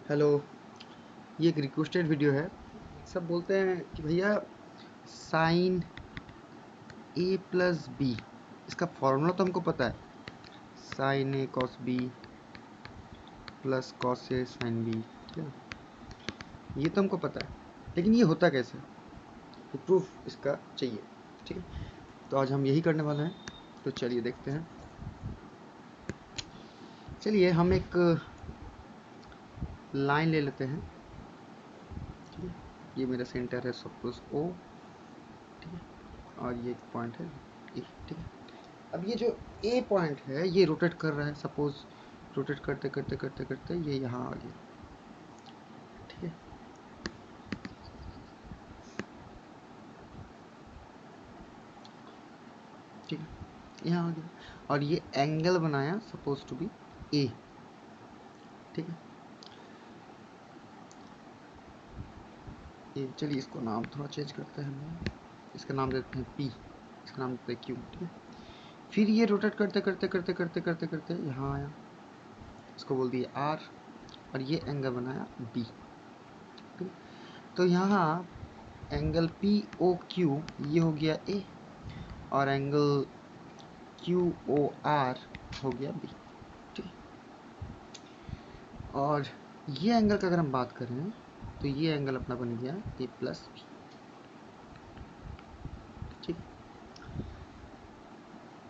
Hello. ये एक requested video है। सब बोलते हैं कि भैया साइन ए प्लस बी, इसका फॉर्मूला तो हमको पता है, sign A cos B plus cos A sine B, ठीक है ना, ये तो हमको पता है। लेकिन ये होता कैसे, तो प्रूफ इसका चाहिए, ठीक है। तो आज हम यही करने वाले हैं, तो चलिए देखते हैं। चलिए हम एक लाइन ले लेते हैं, ठीक है। ये मेरा सेंटर है सपोज ओ, ठीक है, और ये एक पॉइंट है ए, ठीक है। अब ये जो ए पॉइंट है ये रोटेट कर रहा है, सपोज रोटेट करते करते करते करते ये यहाँ आ गया, ठीक है। ठीक है, यहाँ आ गया और ये एंगल बनाया सपोज टू बी ए, ठीक है। ये चलिए इसको नाम थोड़ा चेंज करते हैं हम, इसका नाम देते हैं पी, इसका नाम देते हैं क्यू, ठीक है। फिर ये रोटेट करते करते करते करते करते करते यहाँ आया, इसको बोल दिया आर, और ये एंगल बनाया बी, ठीक है। तो यहाँ एंगल पी ओ क्यू ये हो गया ए, और एंगल क्यू ओ आर हो गया बी, ठीक है। और ये एंगल का अगर हम बात करें तो ये एंगल अपना बन गया ए प्लस बी, ठीक।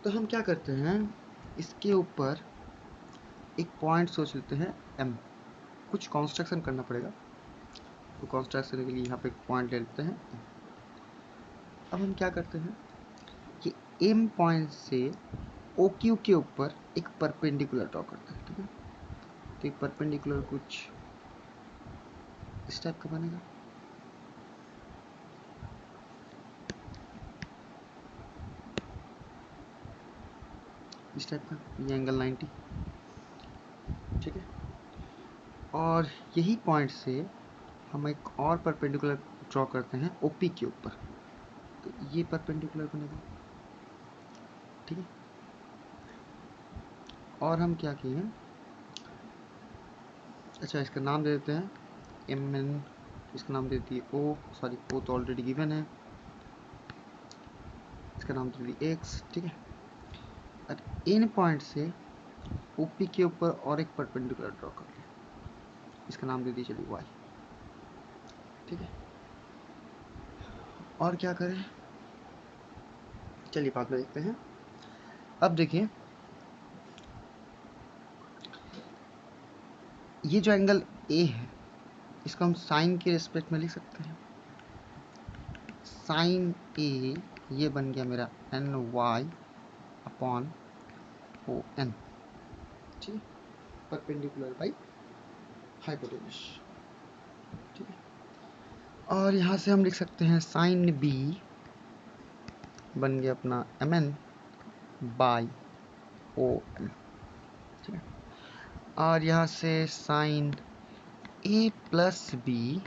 तो हम क्या करते हैं, इसके ऊपर एक पॉइंट सोच लेते हैं एम, कुछ कंस्ट्रक्शन करना पड़ेगा, तो कंस्ट्रक्शन के लिए यहाँ पे एक पॉइंट ले लेते हैं। अब हम क्या करते हैं कि एम पॉइंट से ओ क्यू के ऊपर एक परपेंडिकुलर ड्रॉ करते हैं, ठीक है। तो एक परपेंडिकुलर कुछ इस टाइप का बनेगा, इस टाइप का, ये एंगल 90, ठीक है। और यही पॉइंट से हम एक और परपेंडिकुलर ड्रॉ करते हैं ओपी के ऊपर, तो ये परपेंडिकुलर बनेगा, ठीक है। और हम क्या किए हैं, अच्छा इसका नाम दे देते हैं एम एन, इसका नाम दे दिए ओ, सॉरी ओ तो ऑलरेडी गिवन है, इसका नाम दे दिए एक्स, ठीक है। और इन पॉइंट से ओपी के ऊपर और एक परपेंडिकुलर ड्रॉ कर लिया, इसका नाम दे दिए चलिए वाई, ठीक है। और क्या करें, चलिए बाद में देखते हैं। अब देखिए ये जो एंगल ए है इसको हम साइन के रिस्पेक्ट में लिख सकते हैं, साइन ए ये बन गया मेरा N Y upon O N, ठीक है, परपेंडिकुलर बाई हाइपोटेन्यूस, ठीक है। और यहाँ से हम लिख सकते हैं साइन बी बन गया अपना M N by O M, ठीक है। और यहाँ से साइन ए प्लस बी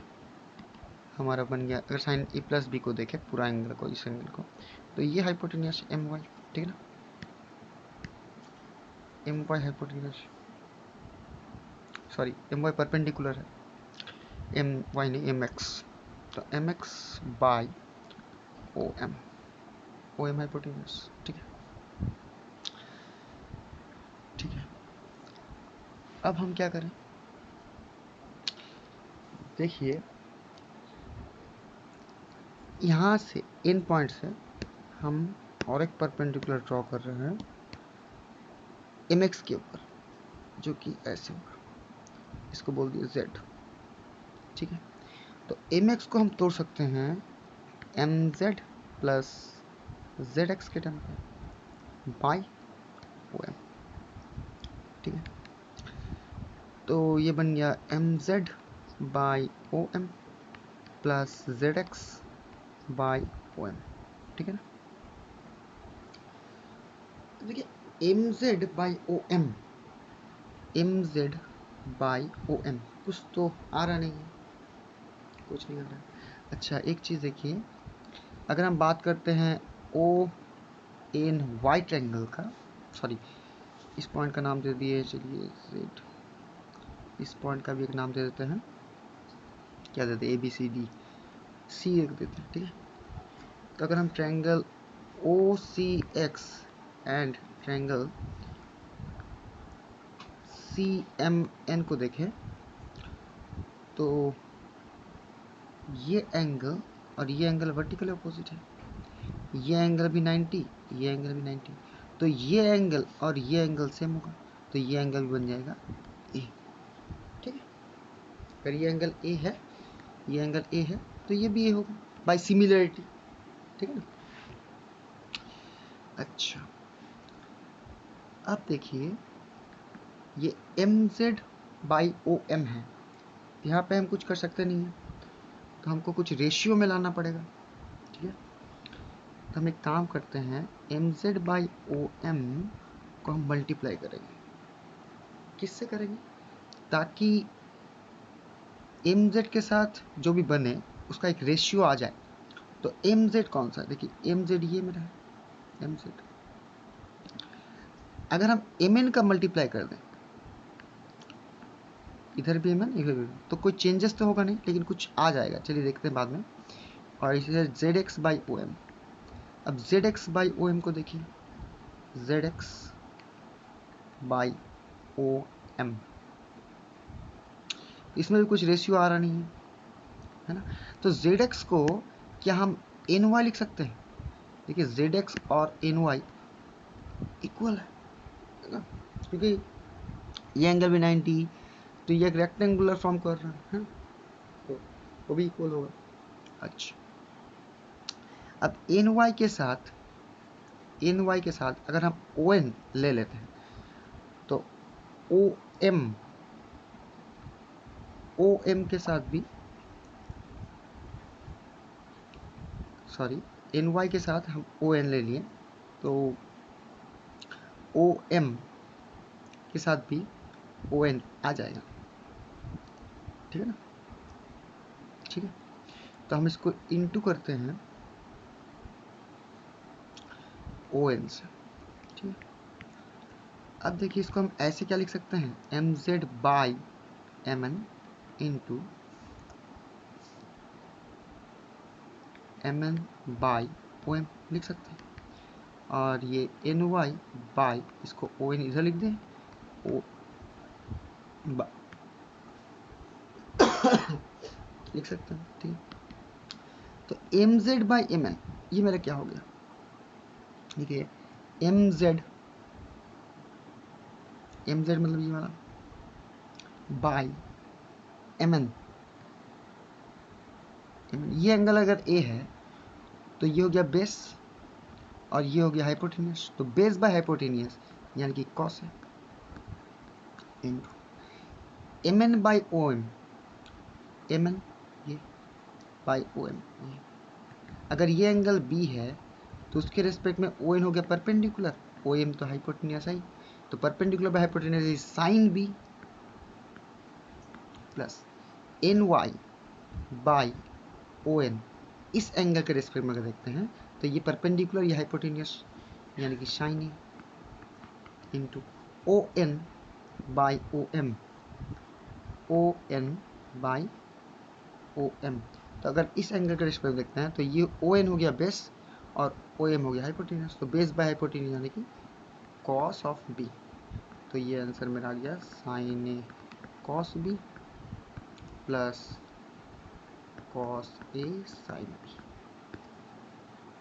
हमारा बन गया, अगर साइन ए प्लस बी को देखें पूरा एंगल को, इस एंगल को, तो ये हाइपोटेन्यूस एम वाई, ठीक है ना, M Y hypotenuse, sorry M Y perpendicular है, एम वाई नहीं एम एक्स, तो M X by O M hypotenuse, ठीक है, ठीक है। अब हम क्या करें, देखिए यहाँ से इन पॉइंट से हम और एक परपेंडिकुलर ड्रॉ कर रहे हैं एम एक्स के ऊपर, जो कि ऐसे होगा, इसको बोल दिया जेड, ठीक है। तो एम एक्स को हम तोड़ सकते हैं M Z plus Z X के टर्म पे बाई ओ एम, ठीक है। तो ये बन गया M Z by O M plus Z X by O M, ठीक है ना। देखिए M Z by O M, M Z by O M कुछ तो आ रहा नहीं है, कुछ नहीं आ रहा है। अच्छा एक चीज़ देखिए, अगर हम बात करते हैं ओ एन वाई ट्रायंगल का, सॉरी इस पॉइंट का नाम दे दिए चलिए जेड, इस पॉइंट का भी एक नाम दे देते हैं, क्या देते हैं, ABCD, C एक देते हैं, ठीक है। तो अगर हम triangle OCX and triangle CMN को देखें तो ये एंगल और ये एंगल वर्टिकल अपोजिट है, ये एंगल भी 90, ये एंगल भी 90, तो ये एंगल और ये एंगल सेम होगा, तो ये एंगल भी बन जाएगा A, ठीक है। अगर ये एंगल A है, ये एंगल A है, तो ये भी A होगा बाय सिमिलरिटी, ठीक है ना। अच्छा, अब देखिए ये MZ/OM है, यहाँ पे हम कुछ कर सकते नहीं है, तो हमको कुछ रेशियो में लाना पड़ेगा, ठीक है। तो हम एक काम करते हैं, MZ/OM को हम मल्टीप्लाई करेंगे, किससे करेंगे, ताकि MZ के साथ जो भी बने उसका एक रेशियो आ जाए। तो MZ कौन सा है, देखिए MZ ये मेरा है, MZ। अगर हम MN का मल्टीप्लाई कर दें, इधर भी MN इधर भी MN, तो कोई चेंजेस तो होगा नहीं, लेकिन कुछ आ जाएगा, चलिए देखते हैं बाद में। और इसे ZX/OM, अब ZX/OM को देखिए, ZX/OM, इसमें भी कुछ रेशियो आ रहा नहीं है ना। तो ZX को क्या हम NY लिख सकते हैं, देखिए ZX और NY इक्वल है ना, क्योंकि ये एंगल भी 90, तो ये एक रेक्टेंगुलर फॉर्म कर रहा है, तो वो भी इक्वल होगा। अच्छा, अब NY के साथ अगर हम ON ले लेते हैं, तो OM के साथ भी, सॉरी NY के साथ हम ON ले लिए, तो OM के साथ भी ON आ जाएगा, ठीक है ना, ठीक है। तो हम इसको इंटू करते हैं ON से, ठीक है। अब देखिए इसको हम ऐसे क्या लिख सकते हैं, MZ/MN इंटू MN/OM लिख सकते हैं, और ये NY बाय, इसको ON इधर लिख दें, O लिख सकते हैं, ठीक है। तो MZ/MN ये मेरा क्या हो गया, देखिए MZ मतलब ये वाला बाय MN, ये एंगल अगर A है तो ये हो गया बेस और ये हो गया हाइपोटेनियस, तो बेस बाय हाइपोटेनियस यानी कि कॉस है, इनटू MN/OM, MN ये बाय OM ये। अगर ये एंगल B है तो उसके रिस्पेक्ट में ON हो गया परपेंडिकुलर, OM तो हाइपोटेनियस है, तो perpendicular by hypotenuse is sine B plus NY/ON, इस एंगल के रिस्पेक्ट में अगर देखते हैं तो ये परपेंडिकुलर, ये हाइपोटेनियस यानी कि sign A into ON/OM, ON/OM। तो अगर इस एंगल के रिस्पेक्ट में देखते हैं तो ये ON हो गया बेस और OM हो गया हाइपोटेनियस, तो बेस बाय हाइपोटेनियस यानी कि कॉस ऑफ B, तो ये आंसर मेरा आ गया sine A cos B plus cos A sine B।